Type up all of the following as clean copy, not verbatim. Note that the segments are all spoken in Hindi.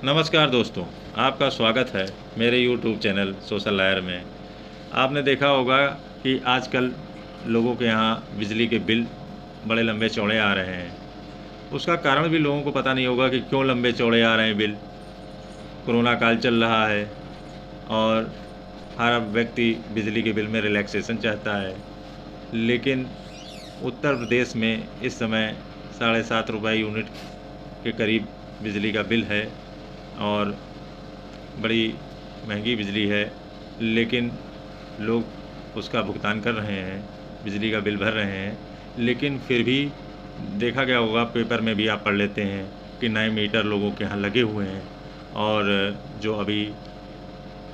नमस्कार दोस्तों, आपका स्वागत है मेरे YouTube चैनल सोशल लायर में। आपने देखा होगा कि आजकल लोगों के यहाँ बिजली के बिल बड़े लंबे चौड़े आ रहे हैं। उसका कारण भी लोगों को पता नहीं होगा कि क्यों लंबे चौड़े आ रहे हैं बिल। कोरोना काल चल रहा है और हर व्यक्ति बिजली के बिल में रिलैक्सेशन चाहता है, लेकिन उत्तर प्रदेश में इस समय 7.5 रुपये यूनिट के करीब बिजली का बिल है और बड़ी महंगी बिजली है, लेकिन लोग उसका भुगतान कर रहे हैं, बिजली का बिल भर रहे हैं। लेकिन फिर भी देखा गया होगा, पेपर में भी आप पढ़ लेते हैं कि नए मीटर लोगों के यहाँ लगे हुए हैं और जो अभी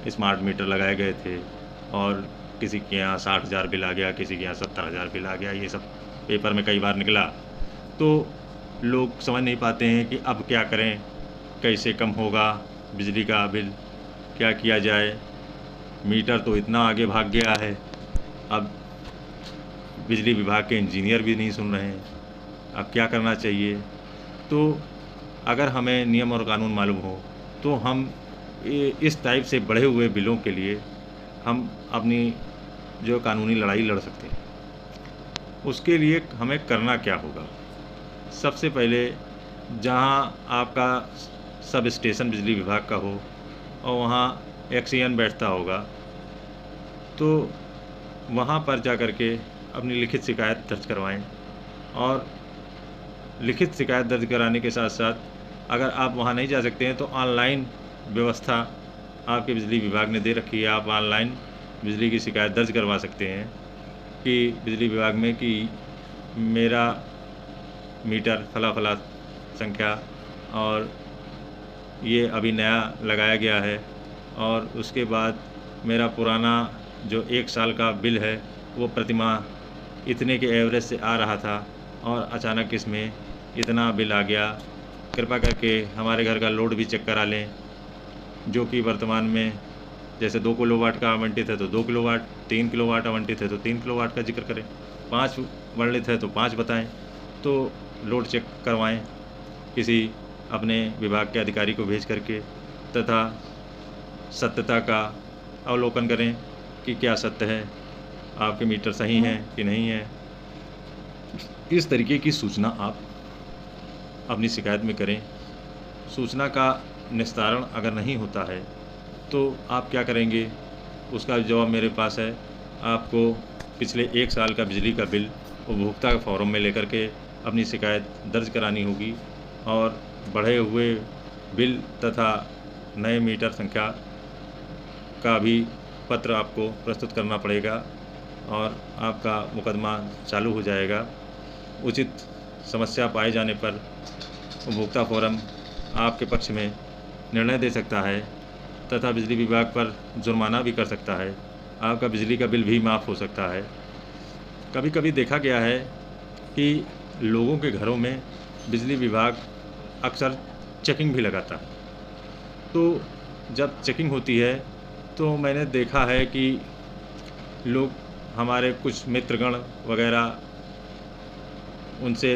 स्मार्ट मीटर लगाए गए थे और किसी के यहाँ 60,000 बिल आ गया, किसी के यहाँ 70,000 बिल आ गया, ये सब पेपर में कई बार निकला। तो लोग समझ नहीं पाते हैं कि अब क्या करें, कैसे कम होगा बिजली का बिल, क्या किया जाए। मीटर तो इतना आगे भाग गया है, अब बिजली विभाग के इंजीनियर भी नहीं सुन रहे हैं। अब क्या करना चाहिए? तो अगर हमें नियम और कानून मालूम हो तो हम इस टाइप से बढ़े हुए बिलों के लिए हम अपनी जो कानूनी लड़ाई लड़ सकते हैं। उसके लिए हमें करना क्या होगा? सबसे पहले जहाँ आपका सब स्टेशन बिजली विभाग का हो और वहाँ एक्सियन बैठता होगा, तो वहाँ पर जा कर के अपनी लिखित शिकायत दर्ज करवाएं। और लिखित शिकायत दर्ज कराने के साथ साथ अगर आप वहाँ नहीं जा सकते हैं तो ऑनलाइन व्यवस्था आपके बिजली विभाग ने दे रखी है। आप ऑनलाइन बिजली की शिकायत दर्ज करवा सकते हैं कि बिजली विभाग में कि मेरा मीटर फला फला संख्या और ये अभी नया लगाया गया है, और उसके बाद मेरा पुराना जो 1 साल का बिल है वो प्रतिमाह इतने के एवरेज से आ रहा था और अचानक इसमें इतना बिल आ गया। कृपा करके हमारे घर का लोड भी चेक करा लें, जो कि वर्तमान में जैसे 2 किलोवाट का आवंटित है तो 2 किलोवाट, 3 किलोवाट आवंटित है तो 3 किलोवाट का जिक्र करें, 5 वर्णित है तो 5 बताएं। तो लोड चेक करवाएं किसी अपने विभाग के अधिकारी को भेज करके, तथा सत्यता का अवलोकन करें कि क्या सत्य है, आपके मीटर सही हैं कि नहीं है। इस तरीके की सूचना आप अपनी शिकायत में करें। सूचना का निस्तारण अगर नहीं होता है तो आप क्या करेंगे, उसका जवाब मेरे पास है। आपको पिछले 1 साल का बिजली का बिल उपभोक्ता फोरम में लेकर के अपनी शिकायत दर्ज करानी होगी और बढ़े हुए बिल तथा नए मीटर संख्या का भी पत्र आपको प्रस्तुत करना पड़ेगा और आपका मुकदमा चालू हो जाएगा। उचित समस्या पाए जाने पर उपभोक्ता फोरम आपके पक्ष में निर्णय दे सकता है तथा बिजली विभाग पर जुर्माना भी कर सकता है। आपका बिजली का बिल भी माफ़ हो सकता है। कभी कभी देखा गया है कि लोगों के घरों में बिजली विभाग अक्सर चेकिंग भी लगाता है। तो जब चेकिंग होती है तो मैंने देखा है कि लोग, हमारे कुछ मित्रगण वगैरह, उनसे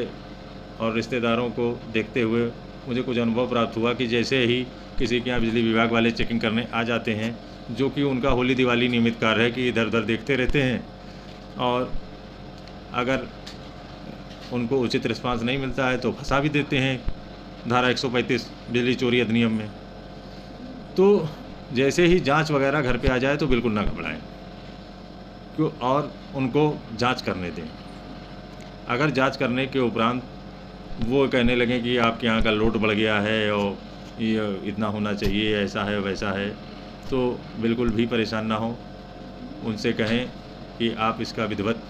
और रिश्तेदारों को देखते हुए मुझे कुछ अनुभव प्राप्त हुआ कि जैसे ही किसी के यहाँ बिजली विभाग वाले चेकिंग करने आ जाते हैं, जो कि उनका होली दिवाली नियमित कार्य है कि इधर उधर देखते रहते हैं, और अगर उनको उचित रिस्पांस नहीं मिलता है तो फंसा भी देते हैं धारा 135 बिजली चोरी अधिनियम में। तो जैसे ही जांच वगैरह घर पे आ जाए तो बिल्कुल ना घबराएं, क्यों, और उनको जांच करने दें। अगर जांच करने के उपरांत वो कहने लगें कि आपके यहाँ का लोड बढ़ गया है और ये इतना होना चाहिए, ऐसा है वैसा है, तो बिल्कुल भी परेशान ना हो। उनसे कहें कि आप इसका विधिवत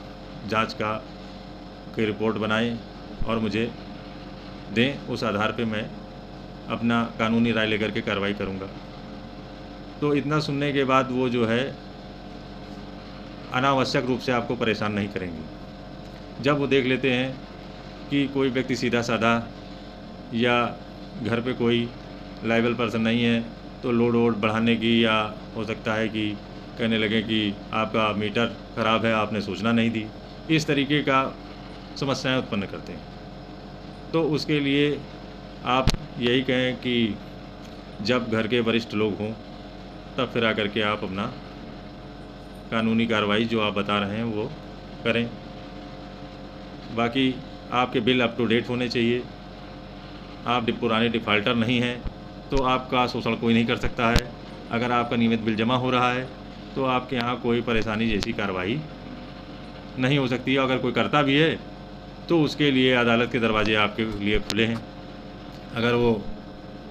जांच की रिपोर्ट बनाएं और मुझे दें। उस आधार पे मैं अपना कानूनी राय लेकर के कार्रवाई करूँगा। तो इतना सुनने के बाद वो जो है अनावश्यक रूप से आपको परेशान नहीं करेंगे। जब वो देख लेते हैं कि कोई व्यक्ति सीधा साधा या घर पे कोई लायबल पर्सन नहीं है, तो लोड वोड बढ़ाने की, या हो सकता है कि कहने लगे कि आपका मीटर ख़राब है, आपने सूचना नहीं दी, इस तरीके का समस्याएं उत्पन्न करते हैं। तो उसके लिए आप यही कहें कि जब घर के वरिष्ठ लोग हों तब फिर आकर के आप अपना कानूनी कार्रवाई जो आप बता रहे हैं वो करें। बाकी आपके बिल अप टू डेट होने चाहिए। आप पुराने डिफ़ाल्टर नहीं हैं तो आपका शोषण कोई नहीं कर सकता है। अगर आपका नियमित बिल जमा हो रहा है तो आपके यहाँ कोई परेशानी जैसी कार्रवाई नहीं हो सकती है। अगर कोई करता भी है तो उसके लिए अदालत के दरवाजे आपके लिए खुले हैं। अगर वो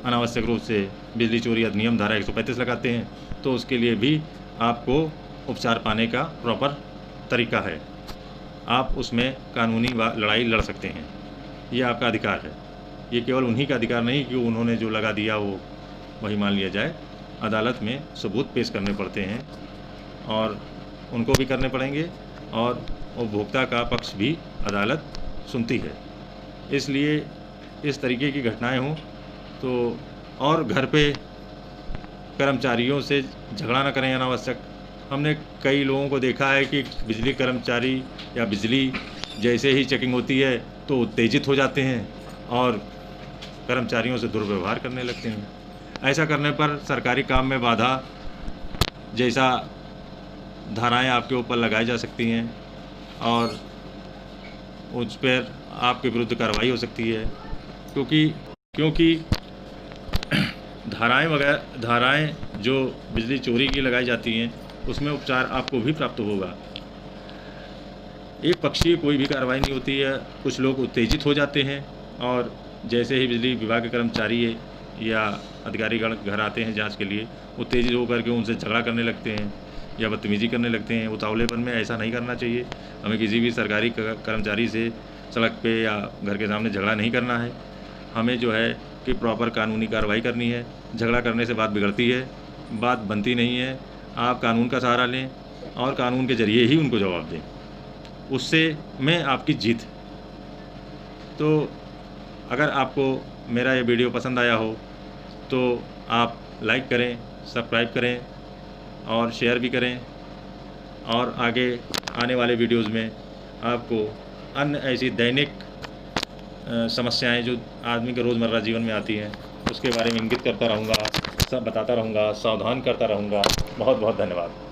अनावश्यक रूप से बिजली चोरी अधिनियम धारा 135 लगाते हैं तो उसके लिए भी आपको उपचार पाने का प्रॉपर तरीका है। आप उसमें कानूनी लड़ाई लड़ सकते हैं, ये आपका अधिकार है। ये केवल उन्हीं का अधिकार नहीं कि उन्होंने जो लगा दिया वो वही मान लिया जाए। अदालत में सबूत पेश करने पड़ते हैं और उनको भी करने पड़ेंगे और उपभोक्ता का पक्ष भी अदालत सुनती है। इसलिए इस तरीके की घटनाएं हों तो और घर पे कर्मचारियों से झगड़ा ना करें अनावश्यक। हमने कई लोगों को देखा है कि बिजली कर्मचारी या बिजली जैसे ही चेकिंग होती है तो उत्तेजित हो जाते हैं और कर्मचारियों से दुर्व्यवहार करने लगते हैं। ऐसा करने पर सरकारी काम में बाधा जैसा धाराएं आपके ऊपर लगाई जा सकती हैं और उस पर आपके विरुद्ध कार्रवाई हो सकती है, क्योंकि धाराएं जो बिजली चोरी की लगाई जाती हैं उसमें उपचार आपको भी प्राप्त होगा। एक पक्षीय कोई भी कार्रवाई नहीं होती है। कुछ लोग उत्तेजित हो जाते हैं और जैसे ही बिजली विभाग के कर्मचारी या अधिकारीगण घर आते हैं जांच के लिए, उत्तेजित होकर के उनसे झगड़ा करने लगते हैं या बदतमीजी करने लगते हैं। उतावलेपन में ऐसा नहीं करना चाहिए। हमें किसी भी सरकारी कर्मचारी से सड़क पे या घर के सामने झगड़ा नहीं करना है। हमें जो है कि प्रॉपर कानूनी कार्रवाई करनी है। झगड़ा करने से बात बिगड़ती है, बात बनती नहीं है। आप कानून का सहारा लें और कानून के ज़रिए ही उनको जवाब दें, उससे में आपकी जीत। तो अगर आपको मेरा ये वीडियो पसंद आया हो तो आप लाइक करें, सब्सक्राइब करें और शेयर भी करें। और आगे आने वाले वीडियोज़ में आपको अन्य ऐसी दैनिक समस्याएं जो आदमी के रोज़मर्रा जीवन में आती हैं उसके बारे में इंगित करता रहूँगा, सब बताता रहूँगा, सावधान करता रहूँगा। बहुत बहुत धन्यवाद।